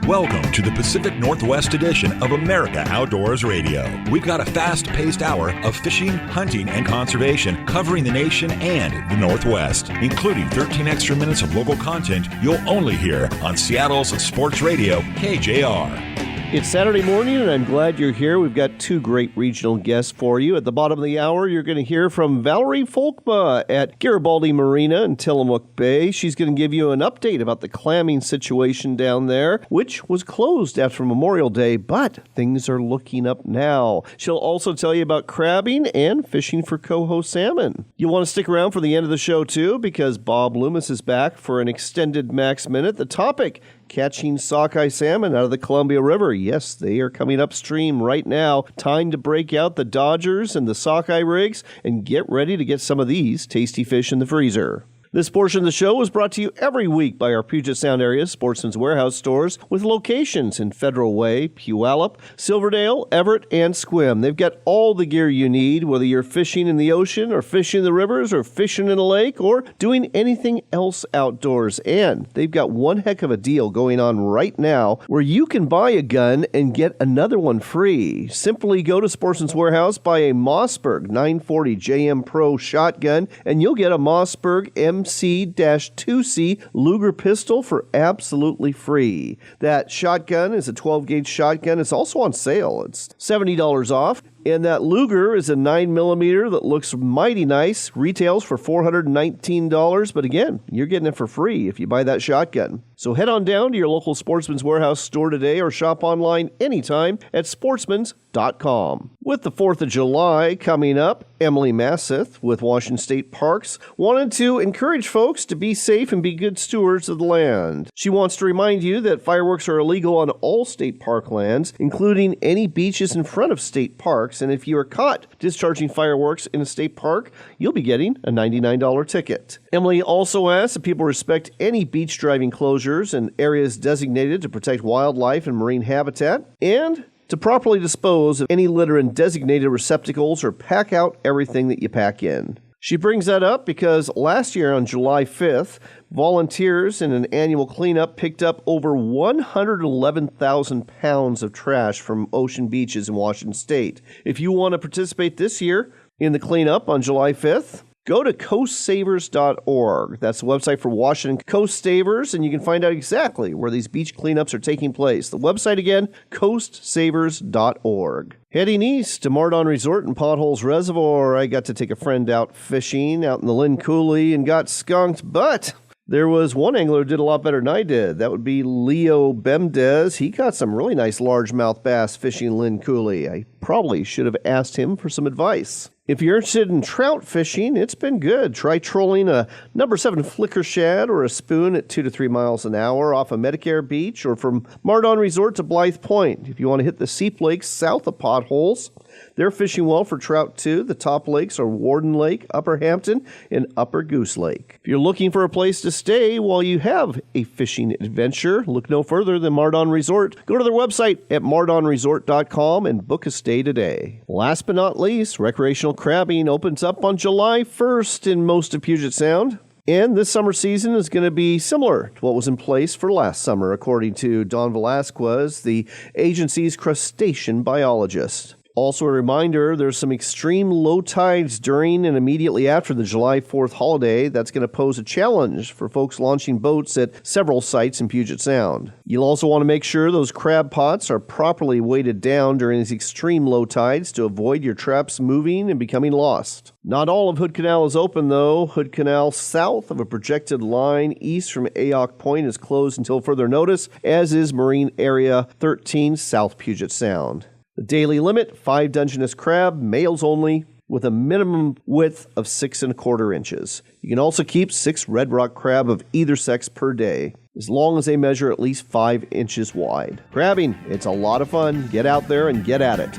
Welcome to the Pacific Northwest edition of America Outdoors Radio. We've got a fast-paced hour of fishing, hunting, and conservation covering the nation and the Northwest, including 13 extra minutes of local content you'll only hear on Seattle's sports radio, KJR. It's Saturday morning, and I'm glad you're here. We've got two great regional guests for you. At the bottom of the hour, you're going to hear from Valerie Folkema at Garibaldi Marina in Tillamook Bay. She's going to give you an update about the clamming situation down there, which was closed after Memorial Day, but things are looking up now. She'll also tell you about crabbing and fishing for coho salmon. You want to stick around for the end of the show, too, because Bob Loomis is back for an extended Max Minute. The topic: catching sockeye salmon out of the Columbia River. Yes, they are coming upstream right now. Time to break out the Dodgers and the sockeye rigs and get ready to get some of these tasty fish in the freezer. This portion of the show is brought to you every week by our Puget Sound area Sportsman's Warehouse stores with locations in Federal Way, Puyallup, Silverdale, Everett, and Sequim. They've got all the gear you need, whether you're fishing in the ocean or fishing in the rivers or fishing in a lake or doing anything else outdoors. And they've got one heck of a deal going on right now where you can buy a gun and get another one free. Simply go to Sportsman's Warehouse, buy a Mossberg 940 JM Pro shotgun, and you'll get a Mossberg MC-2C Luger pistol for absolutely free. That shotgun is a 12-gauge shotgun. It's also on sale. It's $70 off. And that Luger is a 9mm that looks mighty nice. Retails for $419, but again, you're getting it for free if you buy that shotgun. So head on down to your local Sportsman's Warehouse store today or shop online anytime at sportsmans.com. With the 4th of July coming up, Emily Masseth with Washington State Parks wanted to encourage folks to be safe and be good stewards of the land. She wants to remind you that fireworks are illegal on all state park lands, including any beaches in front of state parks. And if you are caught discharging fireworks in a state park, you'll be getting a $99 ticket. Emily also asks that people respect any beach driving closures and areas designated to protect wildlife and marine habitat, and to properly dispose of any litter in designated receptacles or pack out everything that you pack in. She brings that up because last year on July 5th, volunteers in an annual cleanup picked up over 111,000 pounds of trash from ocean beaches in Washington State. If you want to participate this year in the cleanup on July 5th, go to coastsavers.org. That's the website for Washington Coast Savers, and you can find out exactly where these beach cleanups are taking place. The website again, coastsavers.org. Heading east to Mardon Resort in Potholes Reservoir, I got to take a friend out fishing out in the Lynn Coulee and got skunked, but there was one angler who did a lot better than I did. That would be Leo Bemdez. He caught some really nice largemouth bass fishing Lynn Coulee. I probably should have asked him for some advice. If you're interested in trout fishing, it's been good. Try trolling a number 7 flicker shad or a spoon at 2 to 3 miles an hour off of Medicare Beach or from Mardon Resort to Blythe Point. If you want to hit the Seep Lakes south of Potholes, they're fishing well for trout too. The top lakes are Warden Lake, Upper Hampton, and Upper Goose Lake. If you're looking for a place to stay while you have a fishing adventure, look no further than Mardon Resort. Go to their website at mardonresort.com and book a stay today. Last but not least, recreational crabbing opens up on July 1st in most of Puget Sound. And this summer season is going to be similar to what was in place for last summer, according to Don Velasquez, the agency's crustacean biologist. Also a reminder, there's some extreme low tides during and immediately after the July 4th holiday. That's going to pose a challenge for folks launching boats at several sites in Puget Sound. You'll also want to make sure those crab pots are properly weighted down during these extreme low tides to avoid your traps moving and becoming lost. Not all of Hood Canal is open, though. Hood Canal south of a projected line east from Ayock Point is closed until further notice, as is Marine Area 13 South Puget Sound. The daily limit, 5 Dungeness crab, males only, with a minimum width of 6 1/4 inches. You can also keep 6 red rock crab of either sex per day, as long as they measure at least 5 inches wide. Crabbing, it's a lot of fun. Get out there and get at it.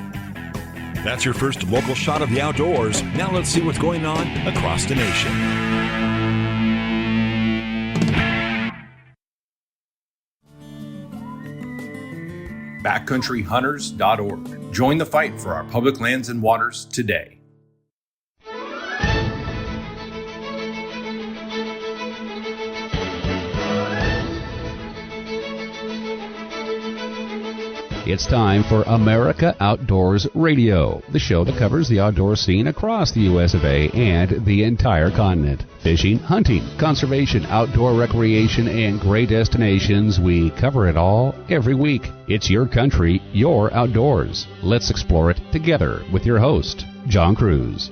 That's your first local shot of the outdoors. Now let's see what's going on across the nation. backcountryhunters.org. Join the fight for our public lands and waters today. It's time for America Outdoors Radio, the show that covers the outdoor scene across the U.S. of A. and the entire continent. Fishing, hunting, conservation, outdoor recreation, and great destinations. We cover it all every week. It's your country, your outdoors. Let's explore it together with your host, John Kruse.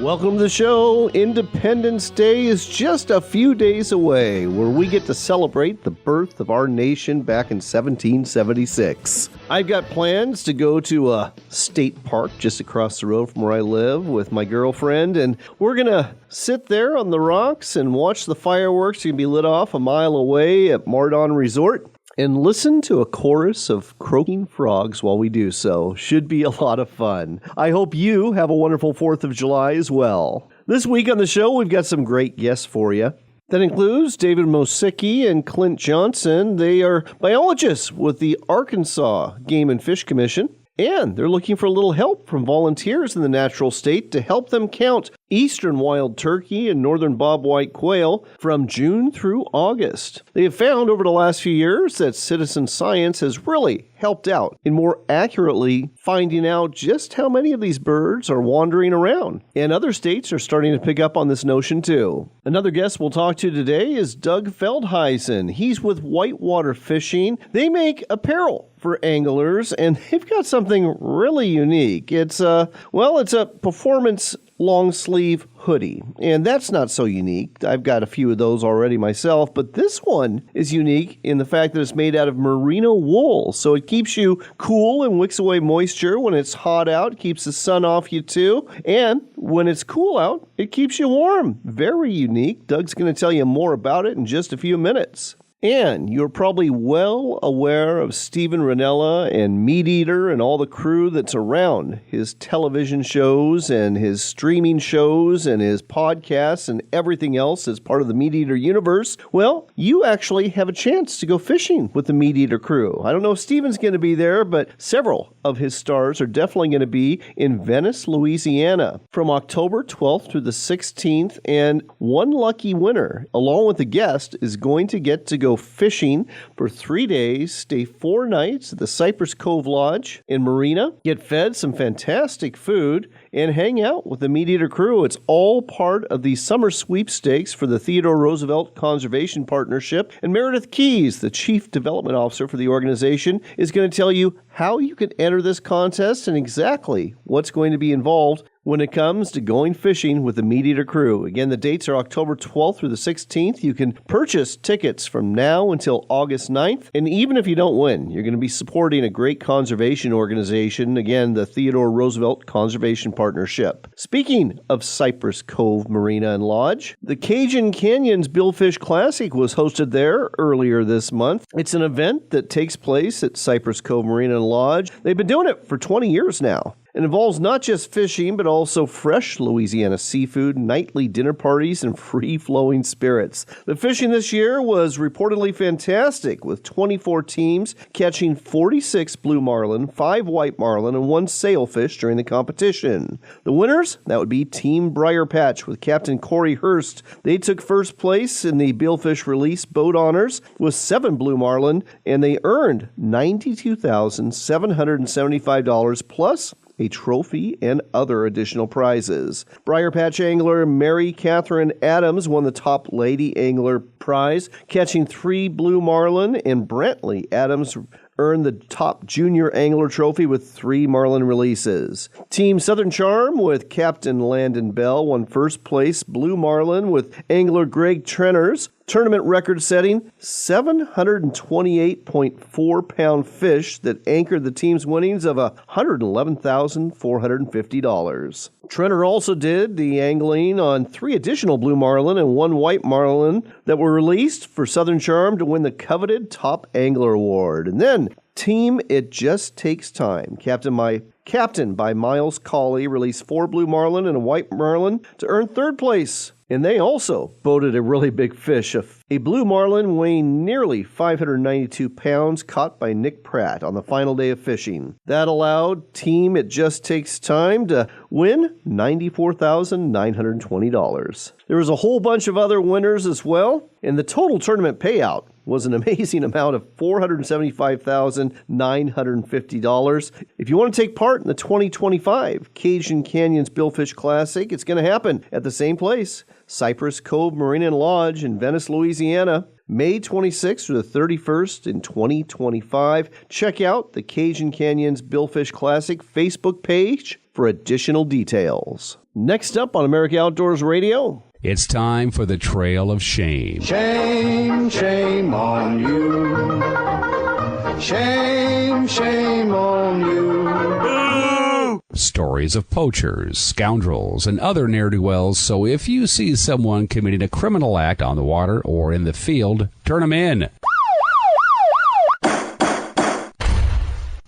Welcome to the show. Independence Day is just a few days away, where we get to celebrate the birth of our nation back in 1776. I've got plans to go to a state park just across the road from where I live with my girlfriend, and we're going to sit there on the rocks and watch the fireworks going to be lit off a mile away at Mardon Resort, and listen to a chorus of croaking frogs while we do so. Should be a lot of fun. I hope you have a wonderful 4th of July as well. This week on the show, we've got some great guests for you. That includes David Mosicki and Clint Johnson. They are biologists with the Arkansas Game and Fish Commission, and they're looking for a little help from volunteers in the natural state to help them count eastern wild turkey and northern bobwhite quail from June through August. They have found over the last few years that citizen science has really helped out in more accurately finding out just how many of these birds are wandering around. And other states are starting to pick up on this notion too. Another guest we'll talk to today is Doug Feldheisen. He's with Whitewater Fishing. They make apparel for anglers, and they've got something really unique. It's a performance long sleeve hoodie, and that's not so unique. I've got a few of those already myself, but this one is unique in the fact that it's made out of merino wool, so it keeps you cool and wicks away moisture when it's hot out, keeps the sun off you too, and when it's cool out, it keeps you warm. Very unique. Doug's going to tell you more about it in just a few minutes. And you're probably well aware of Steven Rinella and Meat Eater and all the crew that's around his television shows and his streaming shows and his podcasts and everything else as part of the Meat Eater universe. Well, you actually have a chance to go fishing with the Meat Eater crew. I don't know if Steven's going to be there, but several of his stars are definitely going to be in Venice, Louisiana from October 12th through the 16th, and one lucky winner, along with a guest, is going to get to go fishing for 3 days, stay 4 nights at the Cypress Cove Lodge in Marina, get fed some fantastic food, and hang out with the Meat Eater crew. It's all part of the summer sweepstakes for the Theodore Roosevelt Conservation Partnership. And Meredith Keyes, the Chief Development Officer for the organization, is going to tell you how you can enter this contest and exactly what's going to be involved when it comes to going fishing with the Meat Eater crew. Again, the dates are October 12th through the 16th. You can purchase tickets from now until August 9th. And even if you don't win, you're going to be supporting a great conservation organization. Again, the Theodore Roosevelt Conservation Partnership. Speaking of Cypress Cove Marina and Lodge, the Cajun Canyons Billfish Classic was hosted there earlier this month. It's an event that takes place at Cypress Cove Marina and Lodge. They've been doing it for 20 years now. It involves not just fishing, but also fresh Louisiana seafood, nightly dinner parties, and free-flowing spirits. The fishing this year was reportedly fantastic, with 24 teams catching 46 blue marlin, 5 white marlin, and 1 sailfish during the competition. The winners, that would be Team Briar Patch with Captain Corey Hurst. They took first place in the Billfish Release Boat Honors with 7 blue marlin, and they earned $92,775 plus a trophy, and other additional prizes. Briar Patch angler Mary Catherine Adams won the top lady angler prize, catching 3 blue marlin, and Brantley Adams earned the top junior angler trophy with 3 marlin releases. Team Southern Charm with Captain Landon Bell won first place blue marlin with angler Greg Trenners. Tournament record-setting 728.4-pound fish that anchored the team's winnings of $111,450. Trenner also did the angling on 3 additional blue marlin and 1 white marlin that were released for Southern Charm to win the coveted Top Angler Award. And then Team It Just Takes Time, Captain by Miles Cawley, released 4 blue marlin and a white marlin to earn 3rd place. And they also boated a really big fish, a blue marlin weighing nearly 592 pounds, caught by Nick Pratt on the final day of fishing. That allowed Team It Just Takes Time to win $94,920. There was a whole bunch of other winners as well, and the total tournament payout was an amazing amount of $475,950. If you want to take part in the 2025 Cajun Canyons Billfish Classic, it's going to happen at the same place, Cypress Cove Marina and Lodge in Venice, Louisiana, May 26th through the 31st in 2025. Check out the Cajun Canyons Billfish Classic Facebook page for additional details. Next up on America Outdoors Radio, it's time for the Trail of Shame. Shame, shame on you. Shame, shame on you. Stories of poachers, scoundrels, and other ne'er-do-wells, so if you see someone committing a criminal act on the water or in the field, turn them in.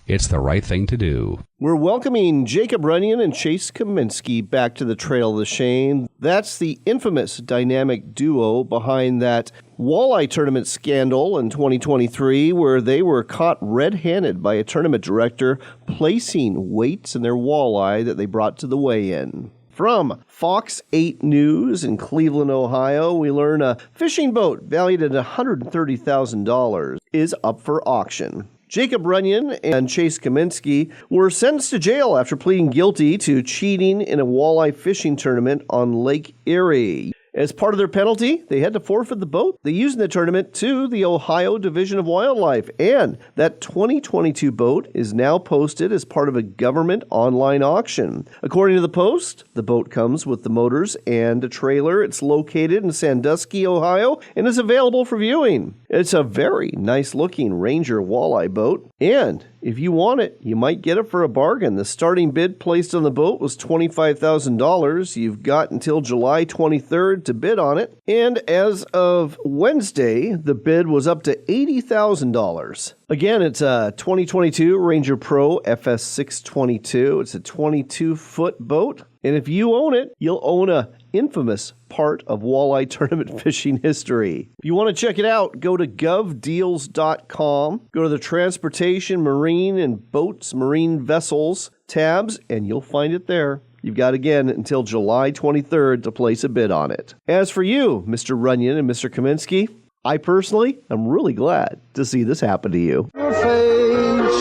It's the right thing to do. We're welcoming Jacob Runyon and Chase Kaminsky back to the Trail of the Shame. That's the infamous dynamic duo behind that walleye tournament scandal in 2023, where they were caught red-handed by a tournament director placing weights in their walleye that they brought to the weigh-in. From Fox 8 News in Cleveland, Ohio, we learn a fishing boat valued at $130,000 is up for auction. Jacob Runyon and Chase Kaminsky were sentenced to jail after pleading guilty to cheating in a walleye fishing tournament on Lake Erie. As part of their penalty, they had to forfeit the boat they used in the tournament to the Ohio Division of Wildlife, and that 2022 boat is now posted as part of a government online auction. According to the Post, the boat comes with the motors and a trailer. It's located in Sandusky, Ohio, and is available for viewing. It's a very nice-looking Ranger walleye boat, and if you want it, you might get it for a bargain. The starting bid placed on the boat was $25,000. You've got until July 23rd to bid on it. And as of Wednesday, the bid was up to $80,000. Again, it's a 2022 Ranger Pro FS622. It's a 22-foot boat. And if you own it, you'll own a infamous part of walleye tournament fishing history. If you want to check it out, go to govdeals.com, go to the Transportation, Marine, and Boats, Marine Vessels tabs, and you'll find it there. You've got, again, until July 23rd to place a bid on it. As for you, Mr. Runyon and Mr. Kaminsky, I personally am really glad to see this happen to you.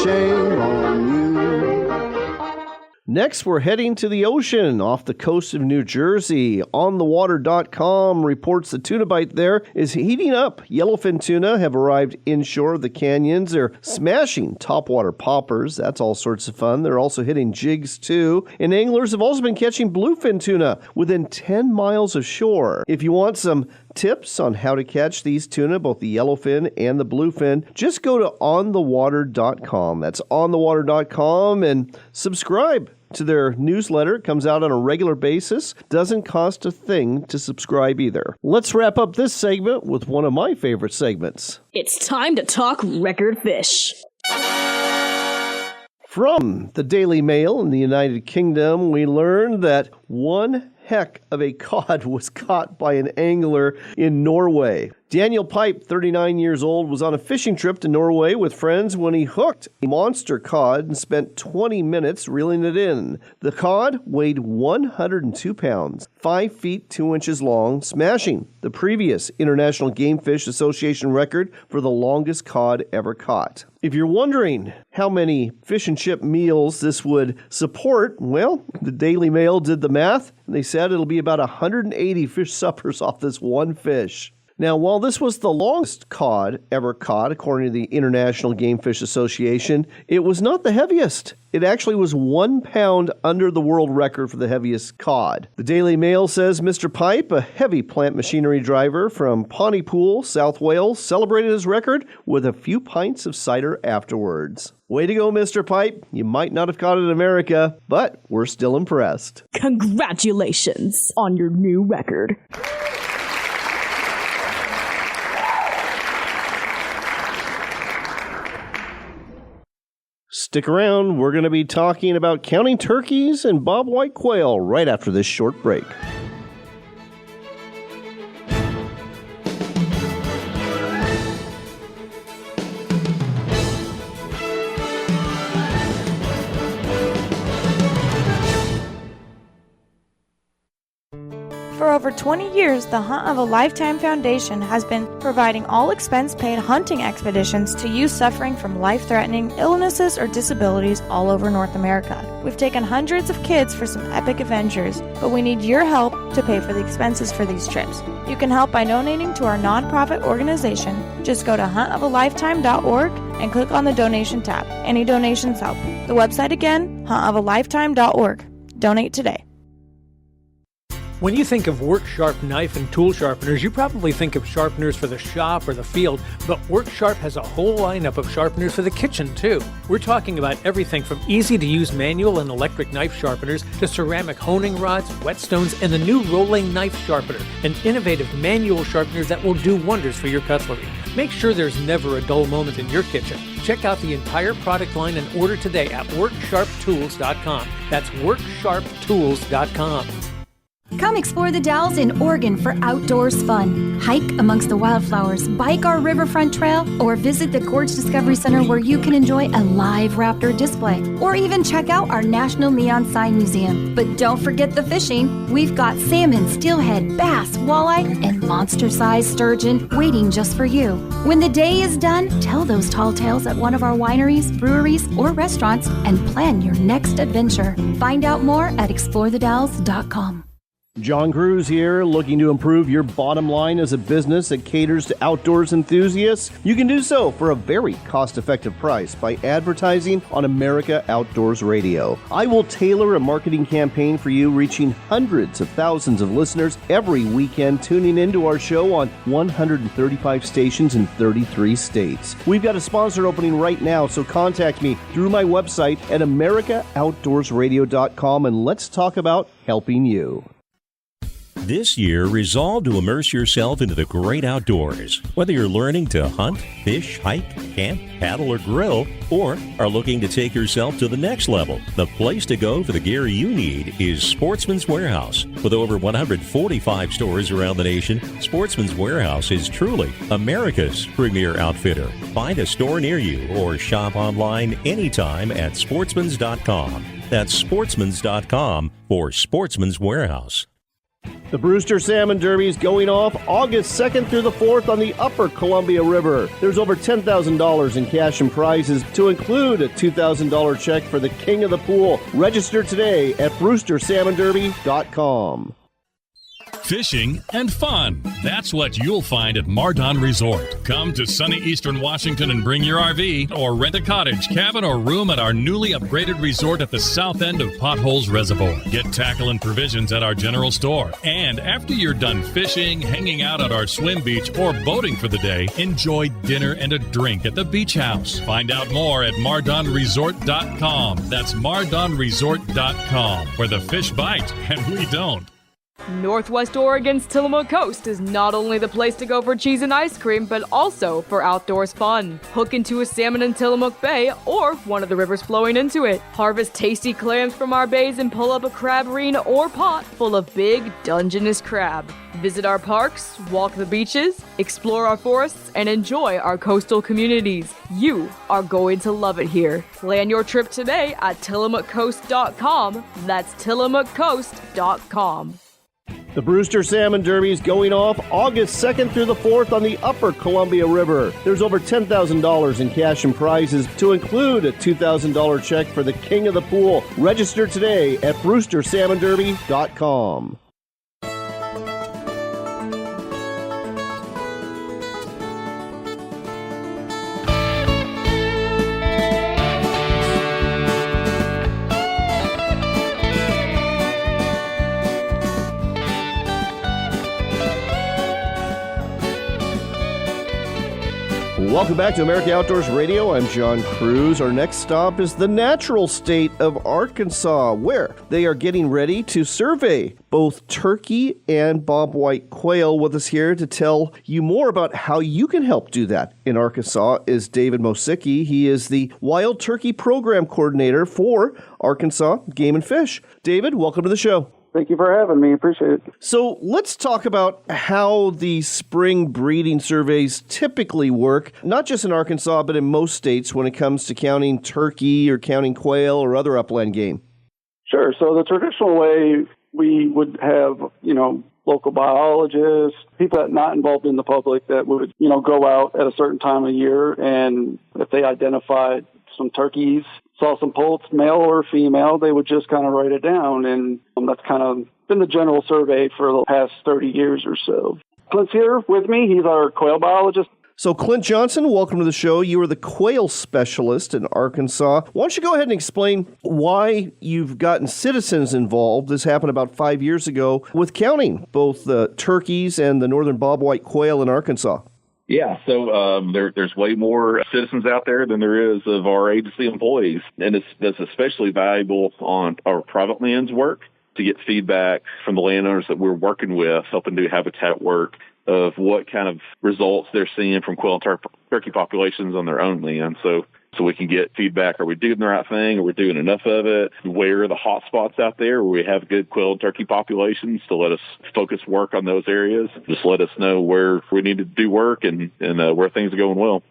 Shame on you. Next, we're heading to the ocean off the coast of New Jersey. OnTheWater.com reports the tuna bite there is heating up. Yellowfin tuna have arrived inshore of the canyons. They're smashing topwater poppers. That's all sorts of fun. They're also hitting jigs, too. And anglers have also been catching bluefin tuna within 10 miles of shore. If you want some tips on how to catch these tuna, both the yellowfin and the bluefin, just go to OnTheWater.com. That's OnTheWater.com and subscribe to their newsletter. It comes out on a regular basis. Doesn't cost a thing to subscribe either. Let's wrap up this segment with one of my favorite segments. It's time to talk record fish. From the Daily Mail in the United Kingdom, we learned that one heck of a cod was caught by an angler in Norway. Daniel Pipe, 39 years old, was on a fishing trip to Norway with friends when he hooked a monster cod and spent 20 minutes reeling it in. The cod weighed 102 pounds, 5 feet 2 inches long, smashing the previous International Game Fish Association record for the longest cod ever caught. If you're wondering how many fish and chip meals this would support, well, the Daily Mail did the math, and they said it'll be about 180 fish suppers off this one fish. Now, while this was the longest cod ever caught, according to the International Game Fish Association, it was not the heaviest. It actually was 1 pound under the world record for the heaviest cod. The Daily Mail says Mr. Pipe, a heavy plant machinery driver from Pontypool, South Wales, celebrated his record with a few pints of cider afterwards. Way to go, Mr. Pipe. You might not have caught it in America, but we're still impressed. Congratulations on your new record. Stick around. We're going to be talking about counting turkeys and bobwhite quail right after this short break. For over 20 years, the Hunt of a Lifetime Foundation has been providing all expense-paid hunting expeditions to youth suffering from life-threatening illnesses or disabilities all over North America. We've taken hundreds of kids for some epic adventures, but we need your help to pay for the expenses for these trips. You can help by donating to our nonprofit organization. Just go to huntofalifetime.org and click on the donation tab. Any donations help. The website again, huntofalifetime.org. Donate today. When you think of Work Sharp knife and tool sharpeners, you probably think of sharpeners for the shop or the field, but Work Sharp has a whole lineup of sharpeners for the kitchen, too. We're talking about everything from easy-to-use manual and electric knife sharpeners to ceramic honing rods, whetstones, and the new rolling knife sharpener, and innovative manual sharpeners that will do wonders for your cutlery. Make sure there's never a dull moment in your kitchen. Check out the entire product line and order today at WorkSharpTools.com. That's WorkSharpTools.com. Come explore the Dalles in Oregon for outdoors fun. Hike amongst the wildflowers, bike our riverfront trail, or visit the Gorge Discovery Center where you can enjoy a live raptor display, or even check out our National Neon Sign Museum. But don't forget the fishing. We've got salmon, steelhead, bass, walleye, and monster-sized sturgeon waiting just for you. When the day is done, tell those tall tales at one of our wineries, breweries, or restaurants and plan your next adventure. Find out more at explorethedalles.com. John Kruse here, looking to improve your bottom line as a business that caters to outdoors enthusiasts. You can do so for a very cost-effective price by advertising on America Outdoors Radio. I will tailor a marketing campaign for you, reaching hundreds of thousands of listeners every weekend tuning into our show on 135 stations in 33 states. We've got a sponsor opening right now, so contact me through my website at americaoutdoorsradio.com and let's talk about helping you. This year, resolve to immerse yourself into the great outdoors. Whether you're learning to hunt, fish, hike, camp, paddle, or grill, or are looking to take yourself to the next level, the place to go for the gear you need is Sportsman's Warehouse. With over 145 stores around the nation, Sportsman's Warehouse is truly America's premier outfitter. Find a store near you or shop online anytime at sportsmans.com. That's sportsmans.com for Sportsman's Warehouse. The Brewster Salmon Derby is going off August 2nd through the 4th on the Upper Columbia River. There's over $10,000 in cash and prizes to include a $2,000 check for the King of the Pool. Register today at brewstersalmonderby.com. Fishing and fun. That's what you'll find at Mardon Resort. Come to sunny eastern Washington and bring your RV or rent a cottage, cabin, or room at our newly upgraded resort at the south end of Potholes Reservoir. Get tackle and provisions at our general store. And after you're done fishing, hanging out at our swim beach, or boating for the day, enjoy dinner and a drink at the beach house. Find out more at mardonresort.com. That's mardonresort.com, where the fish bite and we don't. Northwest Oregon's Tillamook Coast is not only the place to go for cheese and ice cream, but also for outdoors fun. Hook into a salmon in Tillamook Bay or one of the rivers flowing into it. Harvest tasty clams from our bays and pull up a crabberine or pot full of big Dungeness crab. Visit our parks, walk the beaches, explore our forests, and enjoy our coastal communities. You are going to love it here. Plan your trip today at tillamookcoast.com. That's tillamookcoast.com. The Brewster Salmon Derby is going off August 2nd through the 4th on the Upper Columbia River. There's over $10,000 in cash and prizes to include a $2,000 check for the King of the Pool. Register today at brewstersalmonderby.com. Welcome back to America Outdoors Radio. I'm John Kruse. Our next stop is the natural state of Arkansas, where they are getting ready to survey both turkey and bobwhite quail. With us here to tell you more about how you can help do that in Arkansas is David Mosicki. He is the Wild Turkey Program Coordinator for Arkansas Game and Fish. David, welcome to the show. Thank you for having me. Appreciate it. So let's talk about how the spring breeding surveys typically work, not just in Arkansas, but in most states when it comes to counting turkey or counting quail or other upland game. Sure. So the traditional way we would have, local biologists, people that are not involved in the public that would, go out at a certain time of year, and if they identified some turkeys, saw some poults, male or female, they would just kind of write it down, and that's kind of been the general survey for the past 30 years or so. Clint's here with me. He's our quail biologist. So, Clint Johnson, welcome to the show. You are the quail specialist in Arkansas. Why don't you go ahead and explain why you've gotten citizens involved? This happened about 5 years ago with counting both the turkeys and the northern bobwhite quail in Arkansas. Yeah, so there's way more citizens out there than there is of our agency employees. And that's especially valuable on our private lands work to get feedback from the landowners that we're working with, helping do habitat work, of what kind of results they're seeing from quail and turkey populations on their own land. So we can get feedback. Are we doing the right thing? Are we doing enough of it? Where are the hot spots out there where we have good quail and turkey populations to let us focus work on those areas? Just let us know where we need to do work and where things are going well.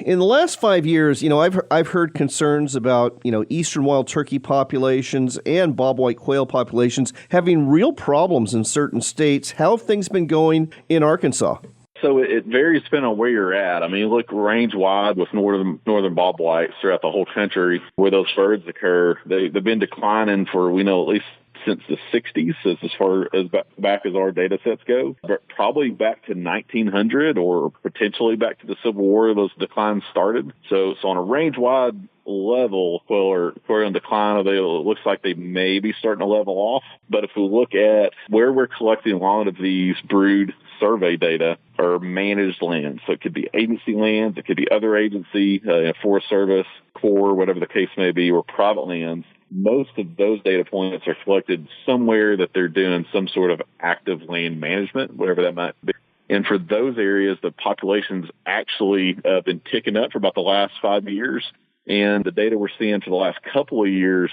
In the last 5 years, I've heard concerns about, eastern wild turkey populations and bobwhite quail populations having real problems in certain states. How have things been going in Arkansas? So it varies depending on where you're at. I mean, look range wide with northern bobwhites throughout the whole country where those birds occur. They've been declining for, we know, at least since the 60s, as far as back as our data sets go, but probably back to 1900 or potentially back to the Civil War, those declines started. So on a range-wide level, quail are in decline. It looks like they may be starting to level off. But if we look at where we're collecting a lot of these brood survey data are managed lands. So it could be agency lands, it could be other agency, Forest Service, Corps, whatever the case may be, or private lands. Most of those data points are collected somewhere that they're doing some sort of active land management, whatever that might be. And for those areas, the population's actually been ticking up for about the last 5 years. And the data we're seeing for the last couple of years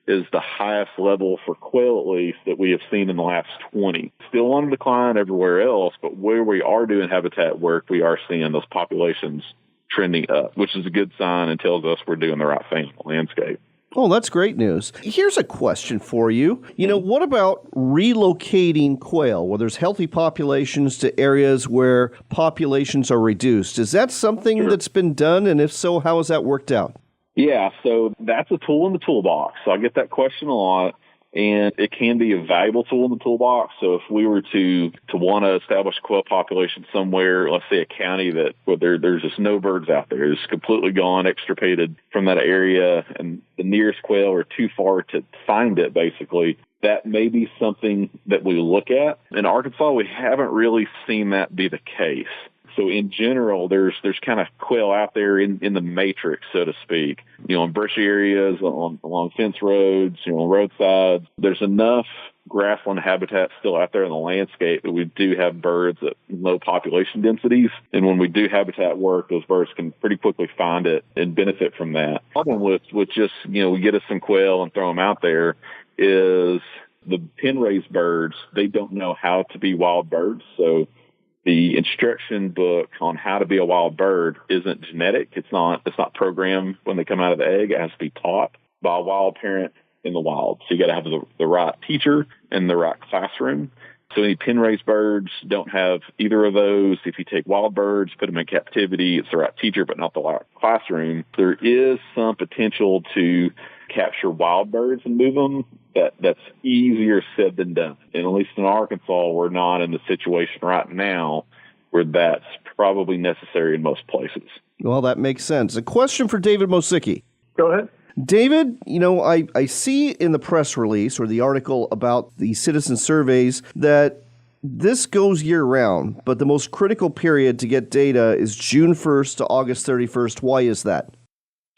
is the highest level for quail, at least, that we have seen in the last 20. Still on decline everywhere else, but where we are doing habitat work, we are seeing those populations trending up, which is a good sign and tells us we're doing the right thing in the landscape. Oh, that's great news. Here's a question for you. What about relocating quail, where there's healthy populations, to areas where populations are reduced? Is that something that's been done? And if so, how has that worked out? Yeah, so that's a tool in the toolbox. So I get that question a lot, and it can be a valuable tool in the toolbox. So if we were to want to establish quail population somewhere, let's say a county where there's just no birds out there, it's completely gone, extirpated from that area, and the nearest quail are too far to find it, basically, that may be something that we look at. In Arkansas, we haven't really seen that be the case. So in general, there's kind of quail out there in the matrix, so to speak, in brushy areas, along fence roads, roadsides. There's enough grassland habitat still out there in the landscape that we do have birds at low population densities. And when we do habitat work, those birds can pretty quickly find it and benefit from that. The problem with just, we get us some quail and throw them out there is the pen-raised birds, they don't know how to be wild birds. So the instruction book on how to be a wild bird isn't genetic. It's not programmed when they come out of the egg. It has to be taught by a wild parent in the wild. So you got to have the right teacher and the right classroom. So any pen-raised birds don't have either of those. If you take wild birds, put them in captivity, it's the right teacher, but not the right classroom. There is some potential to capture wild birds and move them. That's easier said than done. And at least in Arkansas, we're not in the situation right now where that's probably necessary in most places. Well, that makes sense. A question for David Mosicki. Go ahead. David, I see in the press release or the article about the citizen surveys that this goes year-round, but the most critical period to get data is June 1st to August 31st. Why is that?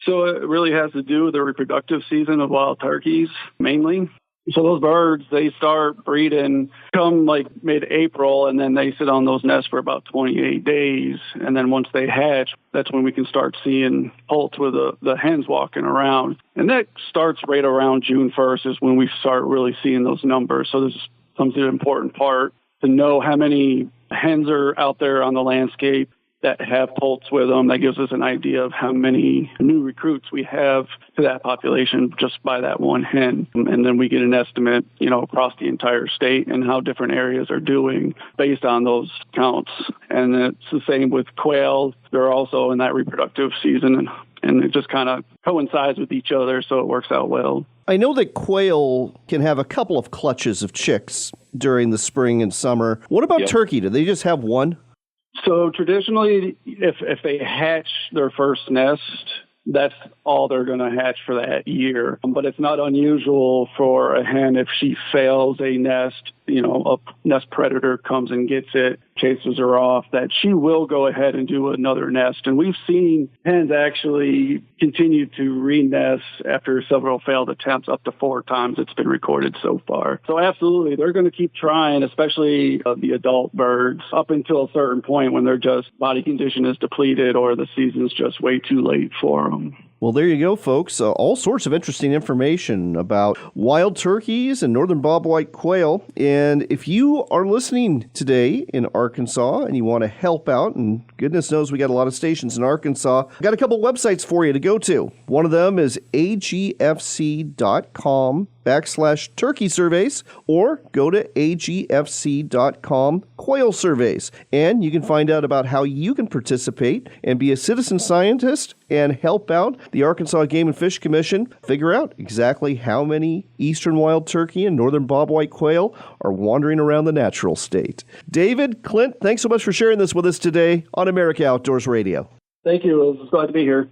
So it really has to do with the reproductive season of wild turkeys, mainly. So those birds, they start breeding come like mid-April, and then they sit on those nests for about 28 days. And then once they hatch, that's when we can start seeing poults with the hens walking around. And that starts right around June 1st is when we start really seeing those numbers. So this comes to the important part to know how many hens are out there on the landscape, that have poults with them. That gives us an idea of how many new recruits we have to that population just by that one hen. And then we get an estimate, across the entire state and how different areas are doing based on those counts. And it's the same with quail. They're also in that reproductive season, and it just kind of coincides with each other, so it works out well. I know that quail can have a couple of clutches of chicks during the spring and summer. What about turkey? Do they just have one? So traditionally, if they hatch their first nest, that's all they're going to hatch for that year. But it's not unusual for a hen, if she fails a nest, a nest predator comes and gets it, chases her off, that she will go ahead and do another nest. And we've seen hens actually continue to re-nest after several failed attempts, up to 4 times it's been recorded so far. So absolutely, they're going to keep trying, especially the adult birds, up until a certain point when their just body condition is depleted or the season's just way too late for them. Well, there you go, folks. All sorts of interesting information about wild turkeys and northern bobwhite quail. And if you are listening today in Arkansas and you want to help out, and goodness knows we got a lot of stations in Arkansas, I've got a couple websites for you to go to. One of them is agfc.com/turkey surveys, or go to agfc.com quail surveys. And you can find out about how you can participate and be a citizen scientist and help out the Arkansas Game and Fish Commission figure out exactly how many eastern wild turkey and northern bobwhite quail are wandering around the natural state. David, Clint, thanks so much for sharing this with us today on America Outdoors Radio. Thank you. It was glad to be here.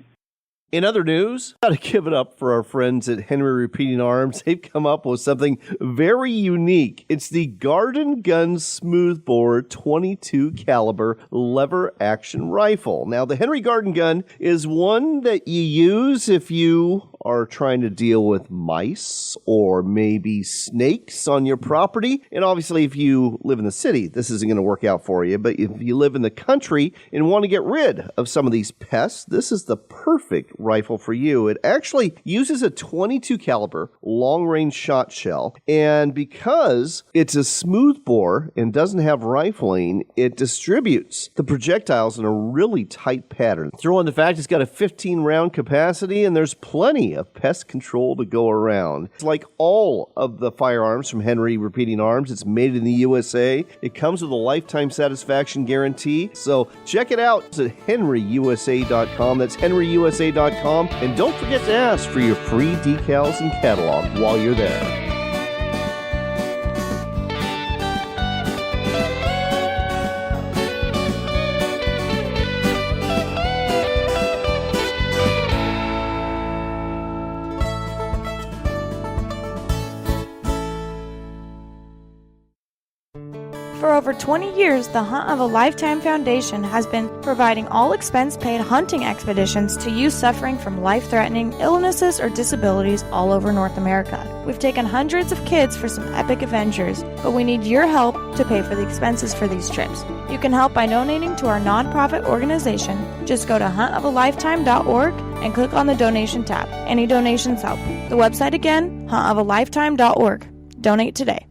In other news, got to give it up for our friends at Henry Repeating Arms. They've come up with something very unique. It's the Garden Gun Smoothbore 22 caliber lever action rifle. Now, the Henry Garden Gun is one that you use if you are trying to deal with mice or maybe snakes on your property. And obviously, if you live in the city, this isn't going to work out for you. But if you live in the country and want to get rid of some of these pests, this is the perfect rifle for you. It actually uses a 22 caliber long-range shot shell. And because it's a smooth bore and doesn't have rifling, it distributes the projectiles in a really tight pattern. Throw in the fact it's got a 15-round capacity, and there's plenty of pest control to go around. It's like all of the firearms from Henry Repeating Arms. It's made in the USA. It comes with a lifetime satisfaction guarantee. So check it out. It's at henryusa.com. That's henryusa.com. And don't forget to ask for your free decals and catalog while you're there. For over 20 years, the Hunt of a Lifetime Foundation has been providing all expense-paid hunting expeditions to youth suffering from life-threatening illnesses or disabilities all over North America. We've taken hundreds of kids for some epic adventures, but we need your help to pay for the expenses for these trips. You can help by donating to our nonprofit organization. Just go to huntofalifetime.org and click on the donation tab. Any donations help. The website again, huntofalifetime.org. Donate today.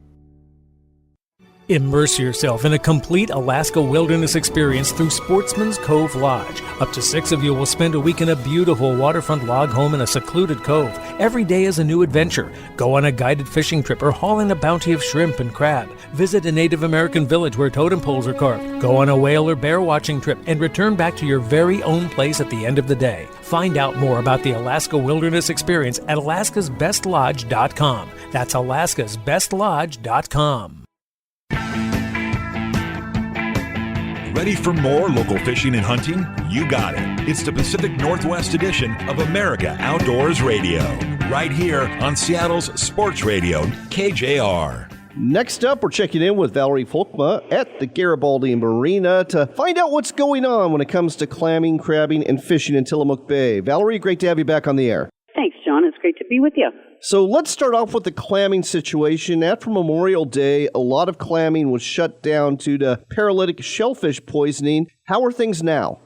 Immerse yourself in a complete Alaska wilderness experience through Sportsman's Cove Lodge. Up to 6 of you will spend a week in a beautiful waterfront log home in a secluded cove. Every day is a new adventure. Go on a guided fishing trip or haul in a bounty of shrimp and crab. Visit a Native American village where totem poles are carved. Go on a whale or bear watching trip and return back to your very own place at the end of the day. Find out more about the Alaska Wilderness Experience at alaskasbestlodge.com. That's alaskasbestlodge.com. Ready for more local fishing and hunting? You got it. It's the Pacific Northwest edition of America Outdoors Radio, right here on Seattle's Sports Radio, KJR. Next up, we're checking in with Valerie Folkema at the Garibaldi Marina to find out what's going on when it comes to clamming, crabbing, and fishing in Tillamook Bay. Valerie, great to have you back on the air. Thanks, John. It's great to be with you. So let's start off with the clamming situation. After Memorial Day, a lot of clamming was shut down due to paralytic shellfish poisoning. How are things now?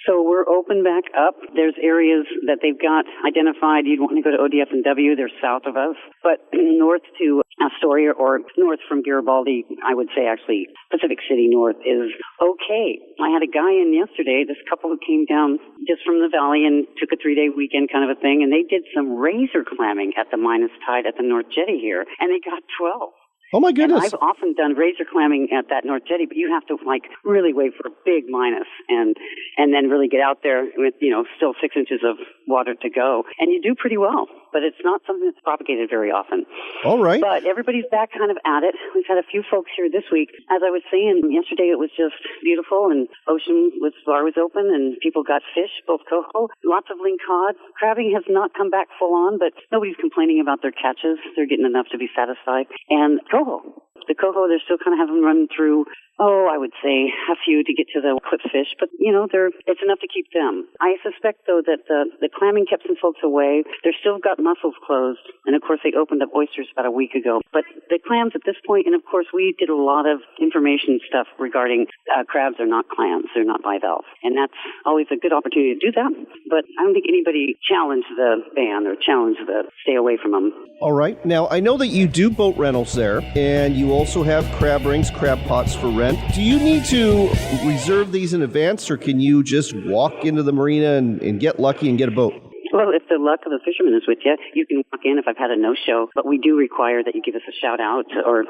So we're open back up. There's areas that they've got identified. You'd want to go to ODF and W. They're south of us. But north to Astoria or north from Garibaldi, I would say actually Pacific City north is okay. I had a guy in yesterday, this couple who came down just from the valley and took a 3-day weekend kind of a thing, and they did some razor clamming at the minus tide at the North Jetty here, and they got 12. Oh, my goodness. And I've often done razor clamming at that North Jetty, but you have to, really wait for a big minus and then really get out there with, still 6 inches of water to go. And you do pretty well, but it's not something that's propagated very often. All right. But everybody's back kind of at it. We've had a few folks here this week. As I was saying, yesterday it was just beautiful, and ocean bar was open, and people got fish, both coho, lots of ling cod. Crabbing has not come back full on, but nobody's complaining about their catches. They're getting enough to be satisfied. And coho. The coho, they're still kind of having run through, I would say a few to get to the clip fish, but, it's enough to keep them. I suspect, though, that the clamming kept some folks away. They're still got mussels closed, and, of course, they opened up oysters about a week ago. But the clams at this point, and, of course, we did a lot of information stuff regarding crabs are not clams. They're not bivalves. And that's always a good opportunity to do that. But I don't think anybody challenged the ban or challenged the stay away from them. All right. Now, I know that you do boat rentals there, and you also have crab rings, crab pots for rent. Do you need to reserve these in advance, or can you just walk into the marina and get lucky and get a boat? Well, if the luck of the fisherman is with you, you can walk in if I've had a no-show. But we do require that you give us a shout-out or,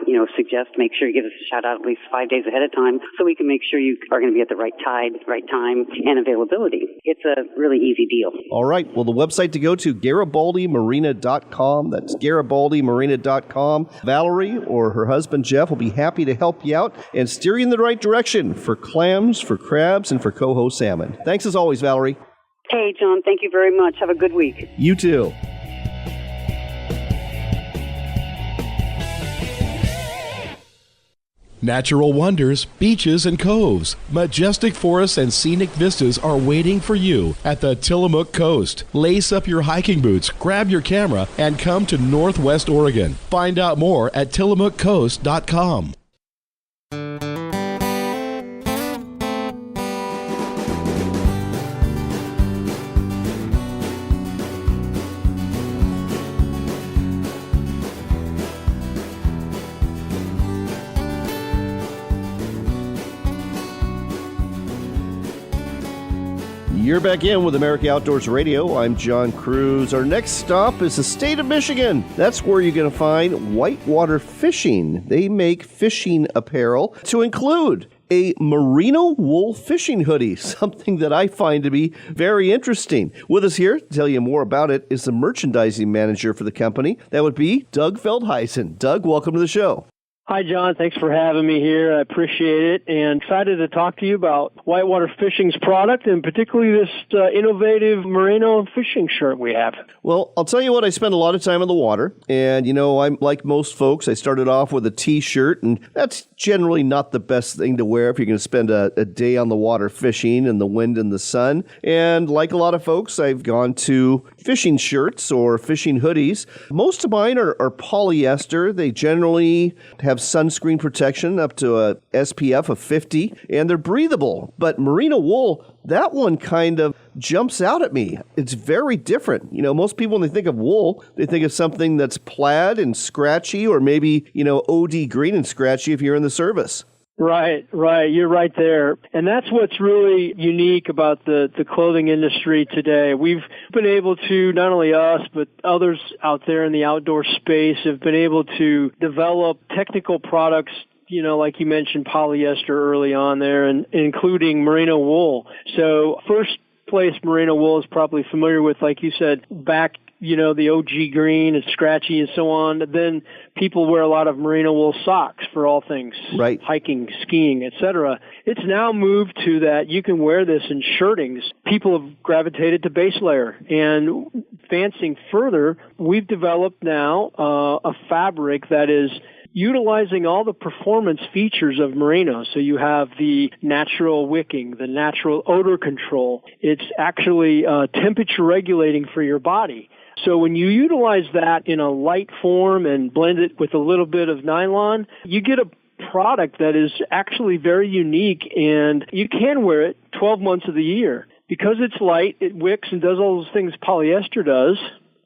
make sure you give us a shout-out at least 5 days ahead of time so we can make sure you are going to be at the right tide, right time, and availability. It's a really easy deal. All right. Well, the website to go to, GaribaldiMarina.com. That's GaribaldiMarina.com. Valerie or her husband, Jeff, will be happy to help you out and steer you in the right direction for clams, for crabs, and for coho salmon. Thanks as always, Valerie. Hey, John, thank you very much. Have a good week. You too. Natural wonders, beaches and coves, majestic forests and scenic vistas are waiting for you at the Tillamook Coast. Lace up your hiking boots, grab your camera, and come to Northwest Oregon. Find out more at tillamookcoast.com. You're back in with America Outdoors Radio. I'm John Kruse. Our next stop is the state of Michigan. That's where you're going to find Whitewater Fishing. They make fishing apparel to include a merino wool fishing hoodie, something that I find to be very interesting. With us here to tell you more about it is the merchandising manager for the company. That would be Doug Feldheisen. Doug, welcome to the show. Hi, John. Thanks for having me here. I appreciate it, and excited to talk to you about Whitewater Fishing's product, and particularly this innovative merino fishing shirt we have. Well, I'll tell you what, I spend a lot of time in the water, and, I'm like most folks, I started off with a T-shirt, and that's generally not the best thing to wear if you're going to spend a day on the water fishing in the wind and the sun. And like a lot of folks, I've gone to fishing shirts or fishing hoodies. Most of mine are polyester. They generally have sunscreen protection up to a SPF of 50, and they're breathable. But merino wool, that one kind of jumps out at me. It's very different. Most people, when they think of wool, they think of something that's plaid and scratchy, or maybe, OD green and scratchy if you're in the service. Right. You're right there. And that's what's really unique about the clothing industry today. We've been able to, not only us, but others out there in the outdoor space have been able to develop technical products, like you mentioned, polyester early on there, and including merino wool. So first place merino wool is probably familiar with, like you said, back, the OG green and scratchy and so on. Then people wear a lot of merino wool socks for all things, right, hiking, skiing, etc. It's now moved to that you can wear this in shirtings. People have gravitated to base layer. And advancing further, we've developed now a fabric that is utilizing all the performance features of merino. So you have the natural wicking, the natural odor control. It's actually temperature regulating for your body. So when you utilize that in a light form and blend it with a little bit of nylon, you get a product that is actually very unique, and you can wear it 12 months of the year, because it's light, it wicks and does all those things polyester does.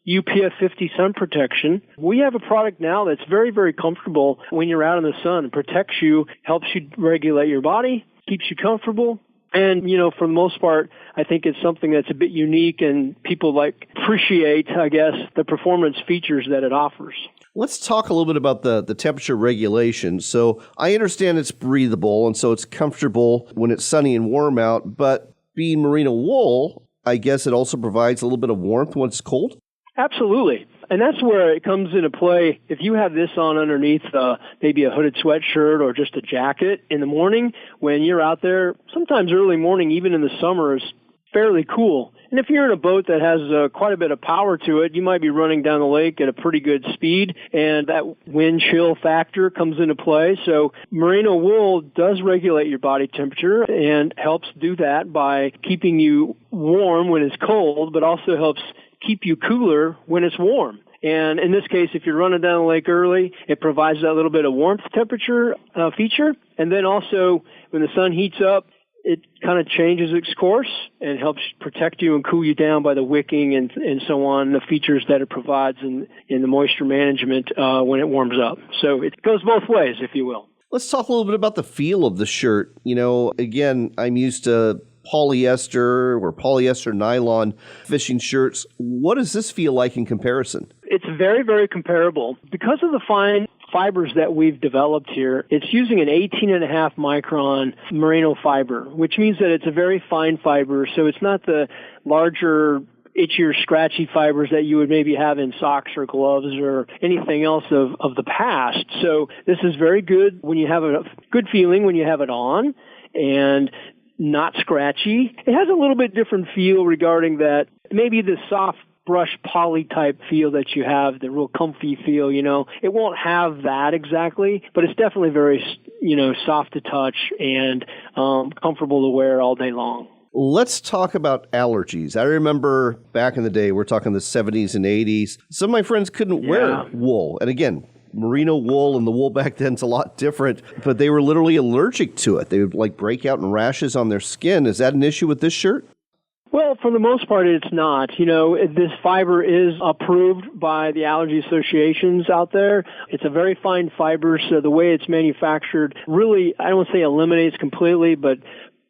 UPF 50 sun protection. We have a product now that's very, very comfortable when you're out in the sun. It protects you, helps you regulate your body, keeps you comfortable. And, you know, for the most part, I think it's something that's a bit unique and people appreciate, I guess, the performance features that it offers. Let's talk a little bit about the temperature regulation. So I understand it's breathable, and so it's comfortable when it's sunny and warm out. But being merino wool, I guess it also provides a little bit of warmth when it's cold? Absolutely. And that's where it comes into play. If you have this on underneath maybe a hooded sweatshirt or just a jacket in the morning, when you're out there, sometimes early morning, even in the summer, is fairly cool. And if you're in a boat that has quite a bit of power to it, you might be running down the lake at a pretty good speed, and that wind chill factor comes into play. So merino wool does regulate your body temperature and helps do that by keeping you warm when it's cold, but also helps keep you cooler when it's warm. And in this case, if you're running down the lake early, it provides that little bit of warmth temperature feature. And then also, when the sun heats up, it kind of changes its course and helps protect you and cool you down by the wicking and so on, the features that it provides in the moisture management when it warms up. So it goes both ways, if you will. Let's talk a little bit about the feel of the shirt. You know, again, I'm used to polyester or polyester nylon fishing shirts. What does this feel like in comparison? It's very, very comparable. Because of the fine fibers that we've developed here, it's using an 18.5 micron merino fiber, which means that it's a very fine fiber. So it's not the larger, itchy or scratchy fibers that you would maybe have in socks or gloves or anything else of the past. So this is very good when you have a good feeling when you have it on, and not scratchy. It has a little bit different feel regarding that, maybe the soft brush poly type feel that you have, the real comfy feel, you know. It won't have that exactly, but it's definitely very, you know, soft to touch and comfortable to wear all day long. Let's talk about allergies. I remember back in the day, we're talking the 70s and 80s, some of my friends couldn't wear wool. And again, merino wool and the wool back then is a lot different, but they were literally allergic to it. They would break out in rashes on their skin. Is that an issue with this shirt? Well, for the most part, it's not. You know, this fiber is approved by the allergy associations out there. It's a very fine fiber, so the way it's manufactured really, I don't want to say eliminates completely, but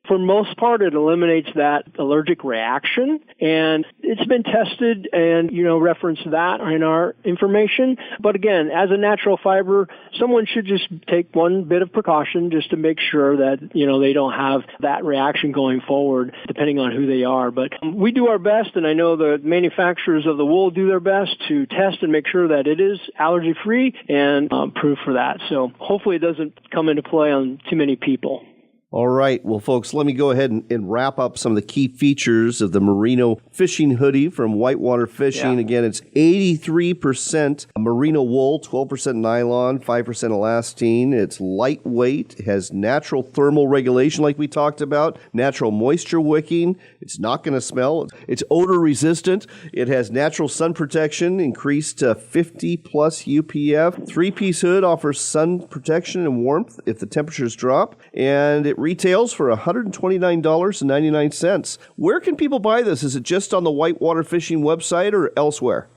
for most part, it eliminates that allergic reaction, and it's been tested and, you know, reference that in our information. But again, as a natural fiber, someone should just take one bit of precaution just to make sure that, you know, they don't have that reaction going forward, depending on who they are. But we do our best, and I know the manufacturers of the wool do their best to test and make sure that it is allergy-free and proof for that. So hopefully it doesn't come into play on too many people. All right. Well, folks, let me go ahead and wrap up some of the key features of the Merino Fishing Hoodie from Whitewater Fishing. Yeah. Again, it's 83% merino wool, 12% nylon, 5% elastane. It's lightweight. It has natural thermal regulation like we talked about, natural moisture wicking. It's not going to smell. It's odor resistant. It has natural sun protection, increased to 50 plus UPF. Three-piece hood offers sun protection and warmth if the temperatures drop. And it retails for $129.99. Where can people buy this? Is it just on the Whitewater Fishing website or elsewhere?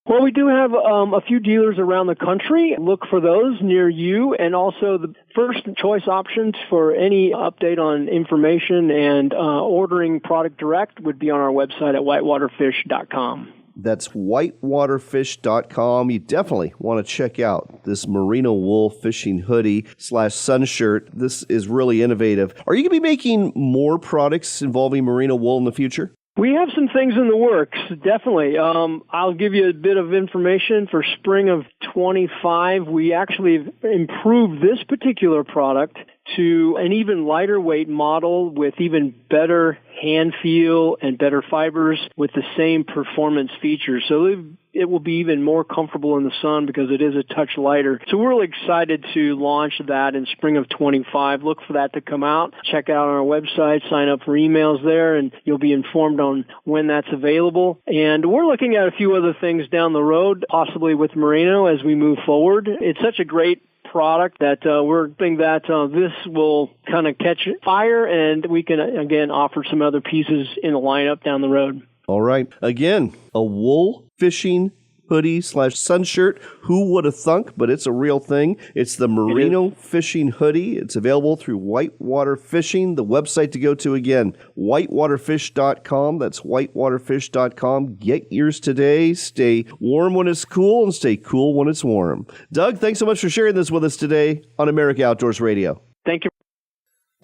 Well, we do have a few dealers around the country. Look for those near you, and also the first choice options for any update on information and ordering product direct would be on our website at whitewaterfish.com. That's whitewaterfish.com. You definitely want to check out this merino wool fishing hoodie /sun shirt. This is really innovative. Are you going to be making more products involving merino wool in the future? We have some things in the works, definitely. I'll give you a bit of information for spring of 25. We actually improved this particular product to an even lighter weight model with even better hand feel and better fibers with the same performance features. So it will be even more comfortable in the sun because it is a touch lighter. So we're really excited to launch that in spring of 25. Look for that to come out. Check out our website, sign up for emails there, and you'll be informed on when that's available. And we're looking at a few other things down the road, possibly with merino as we move forward. It's such a great product that we're hoping that this will kind of catch fire, and we can, again, offer some other pieces in the lineup down the road. All right. Again, a wool fishing hoodie / sun shirt. Who would have thunk, but it's a real thing. It's the Merino Fishing Hoodie. It's available through Whitewater Fishing. The website to go to again, whitewaterfish.com. That's whitewaterfish.com. Get yours today. Stay warm when it's cool and stay cool when it's warm. Doug, thanks so much for sharing this with us today on America Outdoors Radio. Thank you.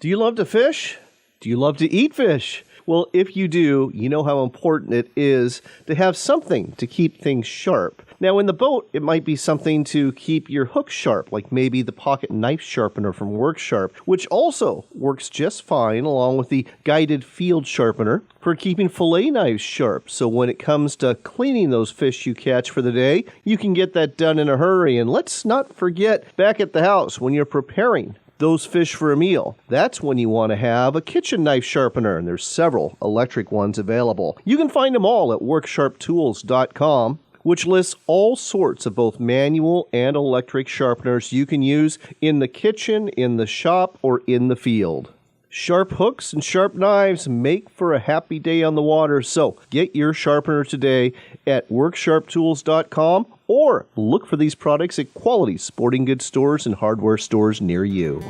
Do you love to fish? Do you love to eat fish? Well, if you do, you know how important it is to have something to keep things sharp. Now, in the boat, it might be something to keep your hook sharp, like maybe the pocket knife sharpener from Work Sharp, which also works just fine along with the guided field sharpener for keeping fillet knives sharp. So when it comes to cleaning those fish you catch for the day, you can get that done in a hurry. And let's not forget, back at the house, when you're preparing those fish for a meal, that's when you want to have a kitchen knife sharpener, and there's several electric ones available. You can find them all at worksharptools.com, which lists all sorts of both manual and electric sharpeners you can use in the kitchen, in the shop, or in the field. Sharp hooks and sharp knives make for a happy day on the water, so get your sharpener today at worksharptools.com or look for these products at quality sporting goods stores and hardware stores near you.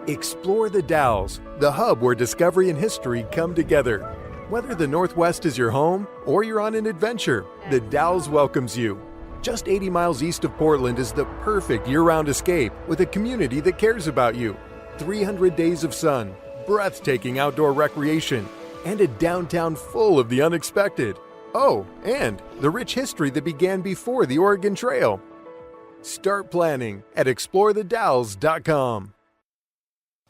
Explore the Dalles, the hub where discovery and history come together. Whether the Northwest is your home or you're on an adventure, the Dalles welcomes you. Just 80 miles east of Portland is the perfect year-round escape with a community that cares about you. 300 days of sun, breathtaking outdoor recreation, and a downtown full of the unexpected. Oh, and the rich history that began before the Oregon Trail. Start planning at explorethedalles.com.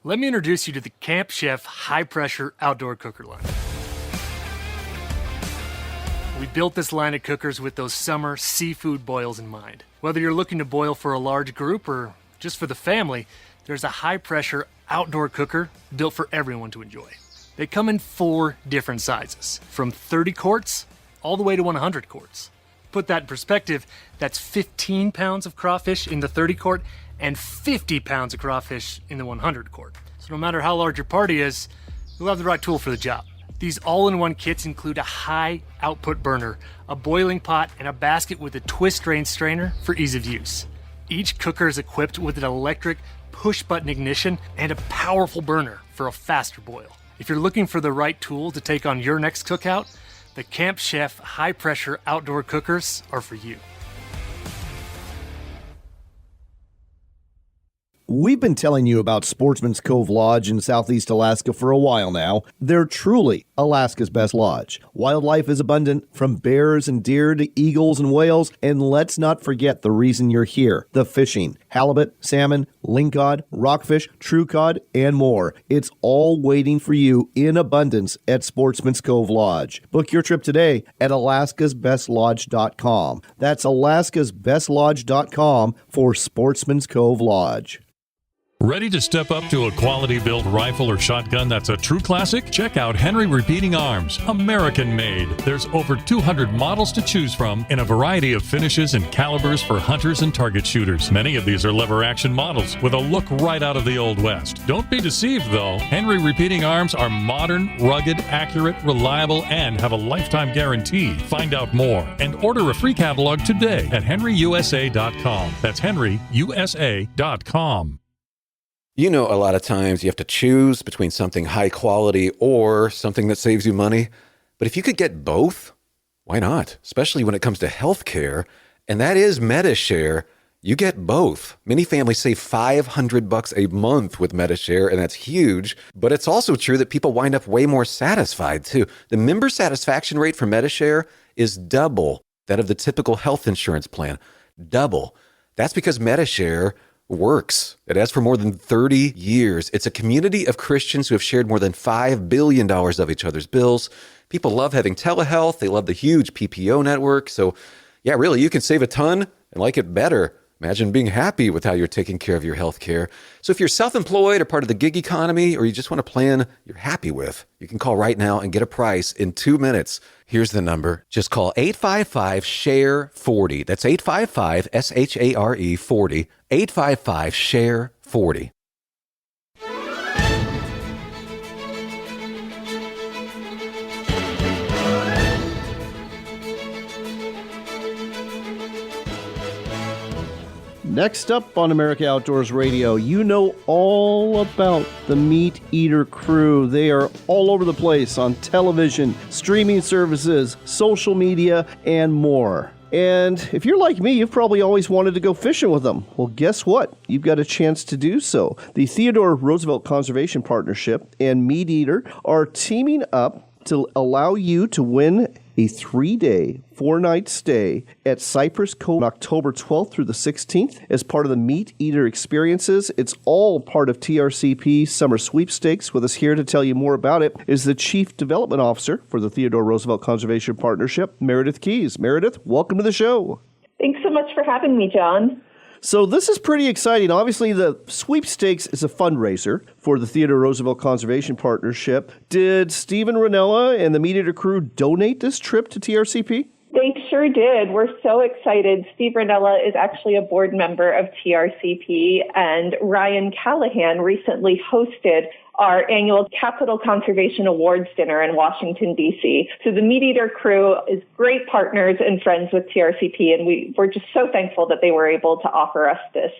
Let me introduce you to the Camp Chef high-pressure outdoor cooker line. We built this line of cookers with those summer seafood boils in mind. Whether you're looking to boil for a large group or just for the family, there's a high-pressure outdoor cooker built for everyone to enjoy. They come in 4 different sizes, from 30 quarts all the way to 100 quarts. Put that in perspective, that's 15 pounds of crawfish in the 30 quart and 50 pounds of crawfish in the 100 quart. So no matter how large your party is, you'll have the right tool for the job. These all-in-one kits include a high output burner, a boiling pot, and a basket with a twist drain strainer for ease of use. Each cooker is equipped with an electric push-button ignition and a powerful burner for a faster boil. If you're looking for the right tool to take on your next cookout, the Camp Chef high-pressure outdoor cookers are for you. We've been telling you about Sportsman's Cove Lodge in Southeast Alaska for a while now. They're truly Alaska's best lodge. Wildlife is abundant, from bears and deer to eagles and whales, and let's not forget the reason you're here, the fishing. Halibut, salmon, lingcod, rockfish, true cod, and more. It's all waiting for you in abundance at Sportsman's Cove Lodge. Book your trip today at alaskasbestlodge.com. That's alaskasbestlodge.com for Sportsman's Cove Lodge. Ready to step up to a quality-built rifle or shotgun that's a true classic? Check out Henry Repeating Arms, American-made. There's over 200 models to choose from in a variety of finishes and calibers for hunters and target shooters. Many of these are lever-action models with a look right out of the Old West. Don't be deceived, though. Henry Repeating Arms are modern, rugged, accurate, reliable, and have a lifetime guarantee. Find out more and order a free catalog today at henryusa.com. That's henryusa.com. You know, a lot of times you have to choose between something high quality or something that saves you money. But if you could get both, why not? Especially when it comes to healthcare, and that is MediShare. You get both. Many families save $500 a month with MediShare, and that's huge. But it's also true that people wind up way more satisfied, too. The member satisfaction rate for MediShare is double that of the typical health insurance plan. Double. That's because MediShare works. It has for more than 30 years. It's a community of Christians who have shared more than $5 billion of each other's bills. People love having telehealth. They love the huge PPO network. So, yeah, really, you can save a ton and like it better. Imagine being happy with how you're taking care of your health care. So if you're self-employed or part of the gig economy, or you just want a plan you're happy with, you can call right now and get a price in 2 minutes. Here's the number. Just call 855-SHARE-40. That's 855-SHARE-40. 855-SHARE-40. Next up on America Outdoors Radio, you know all about the Meat Eater crew. They are all over the place on television, streaming services, social media, and more. And if you're like me, you've probably always wanted to go fishing with them. Well, guess what? You've got a chance to do so. The Theodore Roosevelt Conservation Partnership and Meat Eater are teaming up to allow you to win a 3-day, 4-night stay at Cypress Cove October 12th through the 16th as part of the Meat Eater experiences. It's all part of TRCP Summer Sweepstakes. With us here to tell you more about it is the Chief Development Officer for the Theodore Roosevelt Conservation Partnership, Meredith Keyes. Meredith, welcome to the show. Thanks so much for having me, John. So this is pretty exciting. Obviously, the sweepstakes is a fundraiser for the Theodore Roosevelt Conservation Partnership. Did Stephen Ranella and the Meat Eater crew donate this trip to TRCP? They sure did. We're so excited. Steve Ranella is actually a board member of TRCP, and Ryan Callahan recently hosted our annual Capital Conservation Awards dinner in Washington, D.C. So the Meat Eater crew is great partners and friends with TRCP, and we're just so thankful that they were able to offer us this.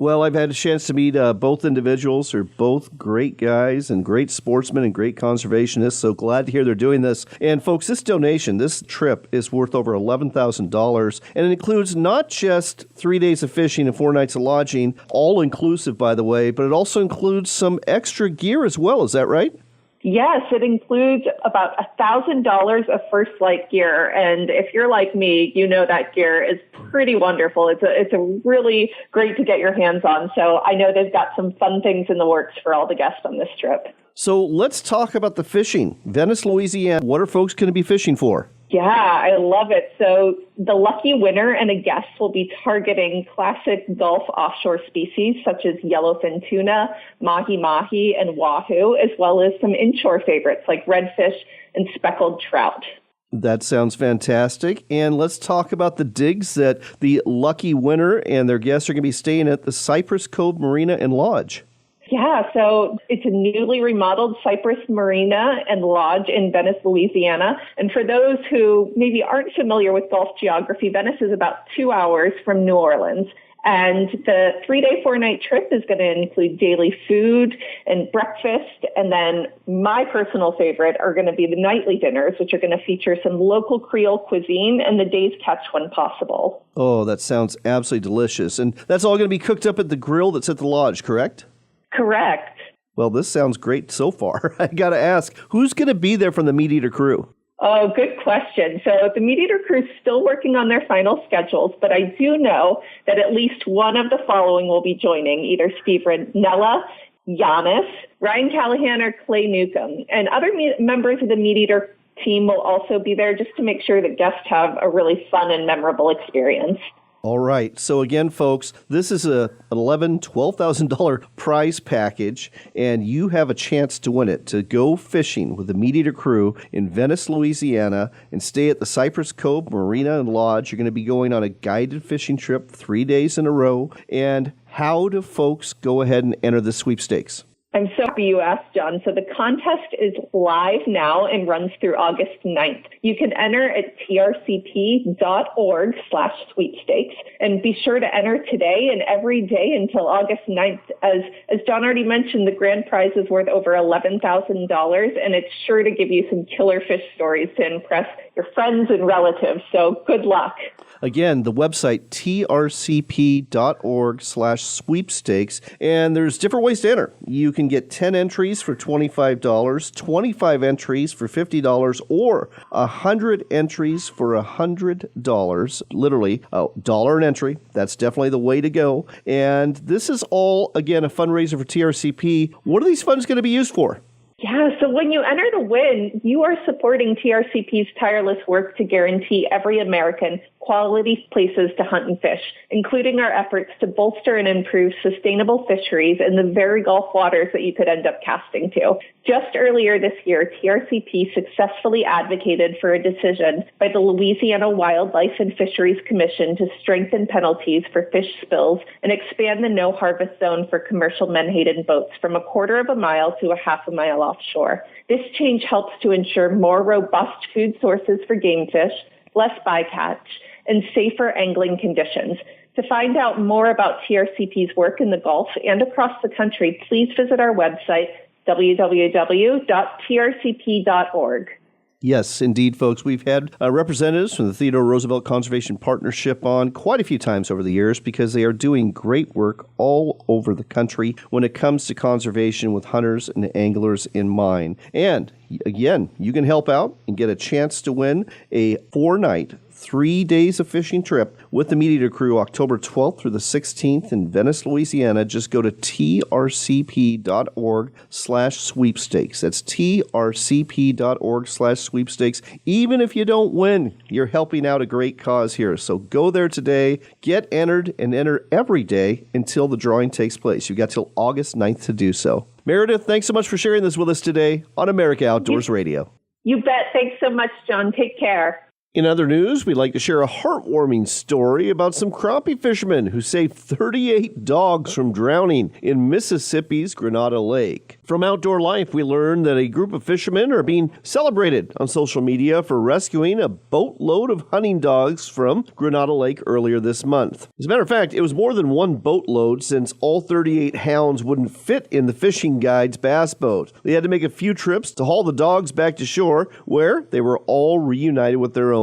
Well, I've had a chance to meet both individuals. They're both great guys and great sportsmen and great conservationists, so glad to hear they're doing this. And folks, this donation, this trip is worth over $11,000, and it includes not just 3 days of fishing and 4 nights of lodging, all inclusive, by the way, but it also includes some extra gear as well. Is that right? Yes, it includes about $1,000 of First Light gear. And if you're like me, you know that gear is pretty wonderful. It's a really great to get your hands on. So I know they've got some fun things in the works for all the guests on this trip. So let's talk about the fishing. Venice, Louisiana, what are folks going to be fishing for? Yeah, I love it. So the lucky winner and a guest will be targeting classic Gulf offshore species such as yellowfin tuna, mahi-mahi, and wahoo, as well as some inshore favorites like redfish and speckled trout. That sounds fantastic. And let's talk about the digs that the lucky winner and their guests are going to be staying at the Cypress Cove Marina and Lodge. Yeah, so it's a newly remodeled Cypress Marina and Lodge in Venice, Louisiana. And for those who maybe aren't familiar with Gulf geography, Venice is about 2 hours from New Orleans. And the 3-day, 4-night trip is going to include daily food and breakfast. And then my personal favorite are going to be the nightly dinners, which are going to feature some local Creole cuisine and the day's catch when possible. Oh, that sounds absolutely delicious. And that's all going to be cooked up at the grill that's at the lodge, correct? Correct. Well, this sounds great so far. I got to ask, who's going to be there from the Meat Eater crew? Oh, good question. So the Meat Eater crew is still working on their final schedules, but I do know that at least one of the following will be joining, either Steve Ranella, Giannis, Ryan Callahan, or Clay Newcomb. And other members of the Meat Eater team will also be there just to make sure that guests have a really fun and memorable experience. All right. So again, folks, this is an $11,000, $12,000 prize package, and you have a chance to win it, to go fishing with the Meat Eater crew in Venice, Louisiana, and stay at the Cypress Cove Marina and Lodge. You're going to be going on a guided fishing trip 3 days in a row. And how do folks go ahead and enter the sweepstakes? I'm so happy you asked, John. So the contest is live now and runs through August 9th. You can enter at trcp.org/sweepstakes and be sure to enter today and every day until August 9th. As John already mentioned, the grand prize is worth over $11,000 and it's sure to give you some killer fish stories to impress your friends and relatives. So good luck. Again, the website, trcp.org/sweepstakes, and there's different ways to enter. You can can get 10 entries for $25, 25 entries for $50, or 100 entries for $100. Literally, $1 an entry. That's definitely the way to go. And this is all, again, a fundraiser for TRCP. What are these funds going to be used for? Yeah, so when you enter to win, you are supporting TRCP's tireless work to guarantee every American quality places to hunt and fish, including our efforts to bolster and improve sustainable fisheries in the very Gulf waters that you could end up casting to. Just earlier this year, TRCP successfully advocated for a decision by the Louisiana Wildlife and Fisheries Commission to strengthen penalties for fish spills and expand the no-harvest zone for commercial menhaden boats from a quarter of a mile to a half a mile offshore. This change helps to ensure more robust food sources for game fish, less bycatch, and safer angling conditions. To find out more about TRCP's work in the Gulf and across the country, please visit our website, www.trcp.org. Yes, indeed, folks. We've had representatives from the Theodore Roosevelt Conservation Partnership on quite a few times over the years because they are doing great work all over the country when it comes to conservation with hunters and anglers in mind. And again, you can help out and get a chance to win a 4-night, 3 days of fishing trip with the Meat Eater crew October 12th through the 16th in Venice, Louisiana. Just go to trcp.org/sweepstakes. That's trcp.org/sweepstakes. Even if you don't win, you're helping out a great cause here. So go there today, get entered, and enter every day until the drawing takes place. You've got till August 9th to do so. Meredith, thanks so much for sharing this with us today on America Outdoors Radio. You bet. Thanks so much, John. Take care. In other news, we'd like to share a heartwarming story about some crappie fishermen who saved 38 dogs from drowning in Mississippi's Grenada Lake. From Outdoor Life, we learned that a group of fishermen are being celebrated on social media for rescuing a boatload of hunting dogs from Grenada Lake earlier this month. As a matter of fact, it was more than one boatload since all 38 hounds wouldn't fit in the fishing guide's bass boat. They had to make a few trips to haul the dogs back to shore, where they were all reunited with their owners.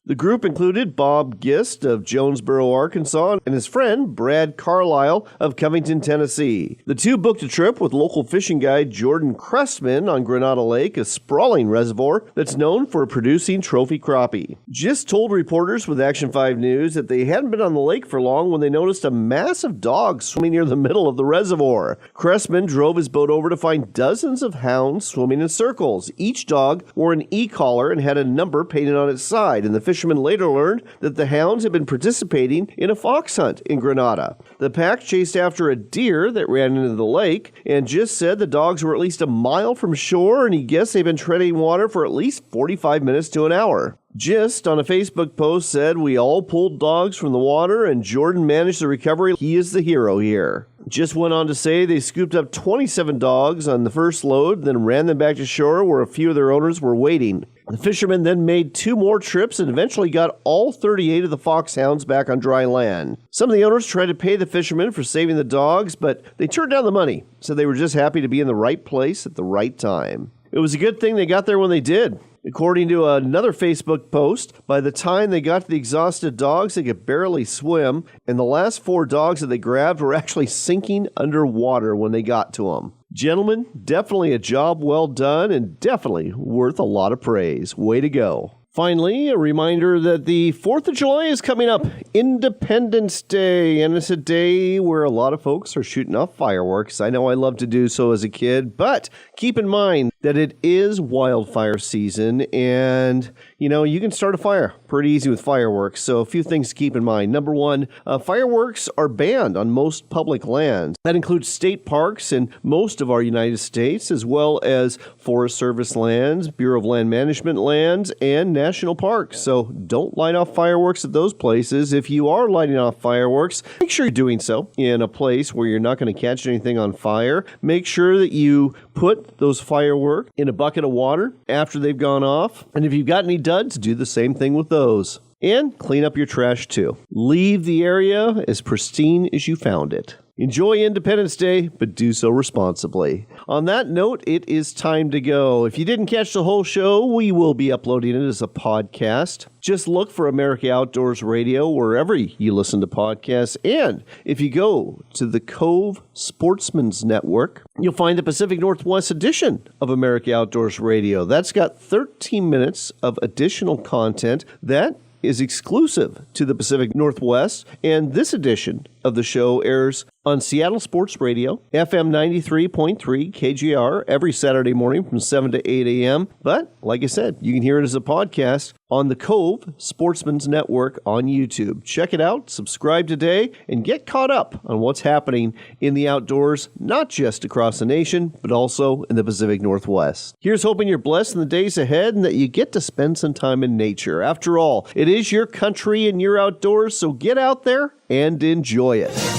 The group included Bob Gist of Jonesboro, Arkansas, and his friend Brad Carlisle of Covington, Tennessee. The two booked a trip with local fishing guide Jordan Cressman on Grenada Lake, a sprawling reservoir that's known for producing trophy crappie. Gist told reporters with Action 5 News that they hadn't been on the lake for long when they noticed a mass of dogs swimming near the middle of the reservoir. Cressman drove his boat over to find dozens of hounds swimming in circles. Each dog wore an e-collar and had a number painted on its side, and the fishermen later learned that the hounds had been participating in a fox hunt in Grenada. The pack chased after a deer that ran into the lake, and Gist said the dogs were at least a mile from shore, and he guessed they'd been treading water for at least 45 minutes to an hour. Gist, on a Facebook post, said, "We all pulled dogs from the water, and Jordan managed the recovery. He is the hero here." Gist went on to say they scooped up 27 dogs on the first load, then ran them back to shore where a few of their owners were waiting. The fishermen then made 2 more trips and eventually got all 38 of the foxhounds back on dry land. Some of the owners tried to pay the fishermen for saving the dogs, but they turned down the money, so they were just happy to be in the right place at the right time. It was a good thing they got there when they did. According to another Facebook post, by the time they got to the exhausted dogs, they could barely swim, and the last 4 dogs that they grabbed were actually sinking underwater when they got to them. Gentlemen, definitely a job well done and definitely worth a lot of praise. Way to go. Finally, a reminder that the 4th of July is coming up, Independence Day, and it's a day where a lot of folks are shooting off fireworks. I know I loved to do so as a kid, but keep in mind that it is wildfire season, and, you can start a fire pretty easy with fireworks, so a few things to keep in mind. Number 1, fireworks are banned on most public lands. That includes state parks in most of our United States, as well as Forest Service lands, Bureau of Land Management lands, and national parks. So don't light off fireworks at those places. If you are lighting off fireworks, make sure you're doing so in a place where you're not going to catch anything on fire. Make sure that you put those fireworks in a bucket of water after they've gone off. And if you've got any duds, do the same thing with those. And clean up your trash too. Leave the area as pristine as you found it. Enjoy Independence Day, but do so responsibly. On that note, it is time to go. If you didn't catch the whole show, we will be uploading it as a podcast. Just look for America Outdoors Radio wherever you listen to podcasts. And if you go to the Cove Sportsman's Network, you'll find the Pacific Northwest edition of America Outdoors Radio. That's got 13 minutes of additional content that is exclusive to the Pacific Northwest, and this edition of the show airs on Seattle Sports Radio, FM 93.3 KGR, every Saturday morning from 7 to 8 a.m. But, like I said, you can hear it as a podcast on the Cove Sportsman's Network on YouTube. Check it out, subscribe today, and get caught up on what's happening in the outdoors, not just across the nation, but also in the Pacific Northwest. Here's hoping you're blessed in the days ahead and that you get to spend some time in nature. After all, it is your country and your outdoors, so get out there and enjoy it.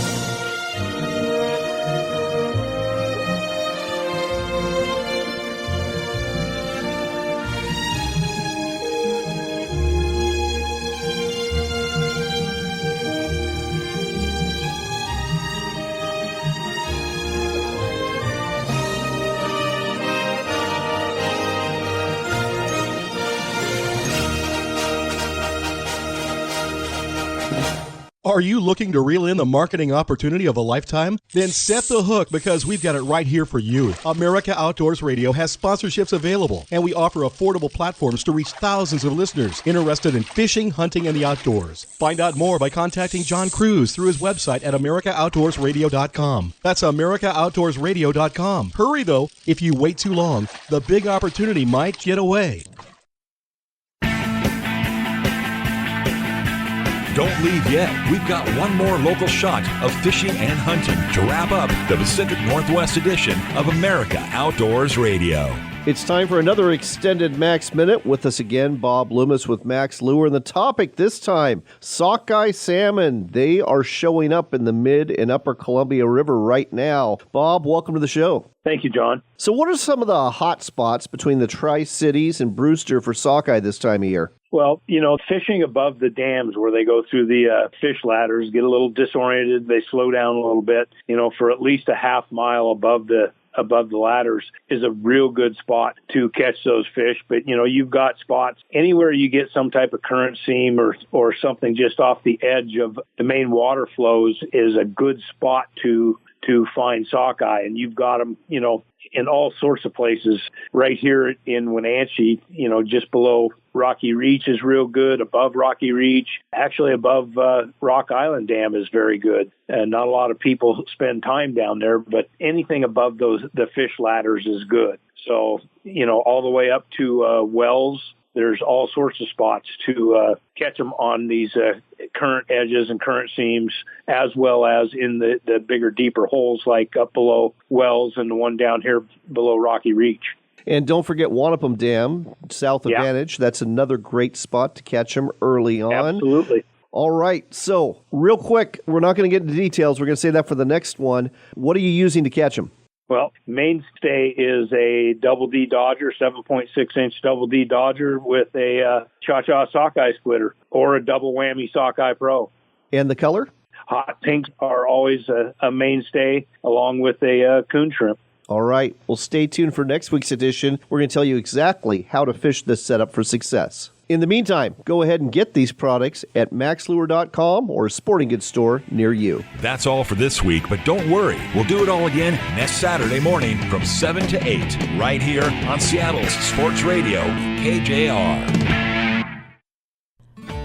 Are you looking to reel in the marketing opportunity of a lifetime? Then set the hook, because we've got it right here for you. America Outdoors Radio has sponsorships available, and we offer affordable platforms to reach thousands of listeners interested in fishing, hunting, and the outdoors. Find out more by contacting John Kruse through his website at AmericaOutdoorsRadio.com. That's AmericaOutdoorsRadio.com. Hurry, though. If you wait too long, the big opportunity might get away. Don't leave yet. We've got one more local shot of fishing and hunting to wrap up the Pacific Northwest edition of America Outdoors Radio. It's time for another extended Max Minute. With us again, Bob Loomis with Max Lure. And the topic this time, sockeye salmon. They are showing up in the mid and upper Columbia River right now. Bob, welcome to the show. Thank you, John. So what are some of the hot spots between the Tri-Cities and Brewster for sockeye this time of year? Well, fishing above the dams where they go through the fish ladders, get a little disoriented, they slow down a little bit, for at least a half mile above the ladders is a real good spot to catch those fish. But, you've got spots anywhere you get some type of current seam or something just off the edge of the main water flows is a good spot to find sockeye. And you've got them, in all sorts of places. Right here in Wenatchee, just below Rocky Reach is real good. Above Rocky Reach, actually above Rock Island Dam is very good. And not a lot of people spend time down there, but anything above the fish ladders is good. So, all the way up to Wells, there's all sorts of spots to catch them on these current edges and current seams, as well as in the bigger, deeper holes like up below Wells and the one down here below Rocky Reach. And don't forget Wanapum Dam, south of Vantage. That's another great spot to catch them early on. Absolutely. All right. So real quick, we're not going to get into details. We're going to say that for the next one. What are you using to catch them? Well, mainstay is a Double D Dodger, 7.6-inch Double D Dodger with a Cha-Cha sockeye splitter or a double whammy sockeye pro. And the color? Hot pinks are always a mainstay, along with a coon shrimp. All right. Well, stay tuned for next week's edition. We're going to tell you exactly how to fish this setup for success. In the meantime, go ahead and get these products at maxlure.com or a sporting goods store near you. That's all for this week, but don't worry. We'll do it all again next Saturday morning from 7 to 8, right here on Seattle's Sports Radio, KJR.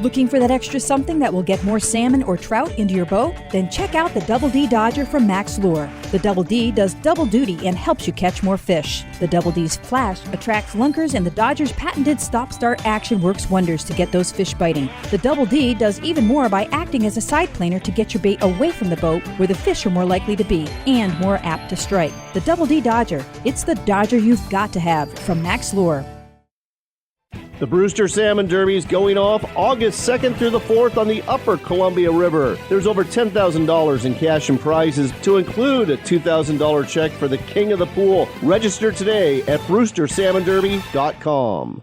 Looking for that extra something that will get more salmon or trout into your boat? Then check out the Double D Dodger from Max Lure. The Double D does double duty and helps you catch more fish. The Double D's flash attracts lunkers, and the Dodger's patented stop-start action works wonders to get those fish biting. The Double D does even more by acting as a side planer to get your bait away from the boat where the fish are more likely to be and more apt to strike. The Double D Dodger. It's the Dodger you've got to have from Max Lure. The Brewster Salmon Derby is going off August 2nd through the 4th on the upper Columbia River. There's over $10,000 in cash and prizes, to include a $2,000 check for the king of the pool. Register today at brewstersalmonderby.com.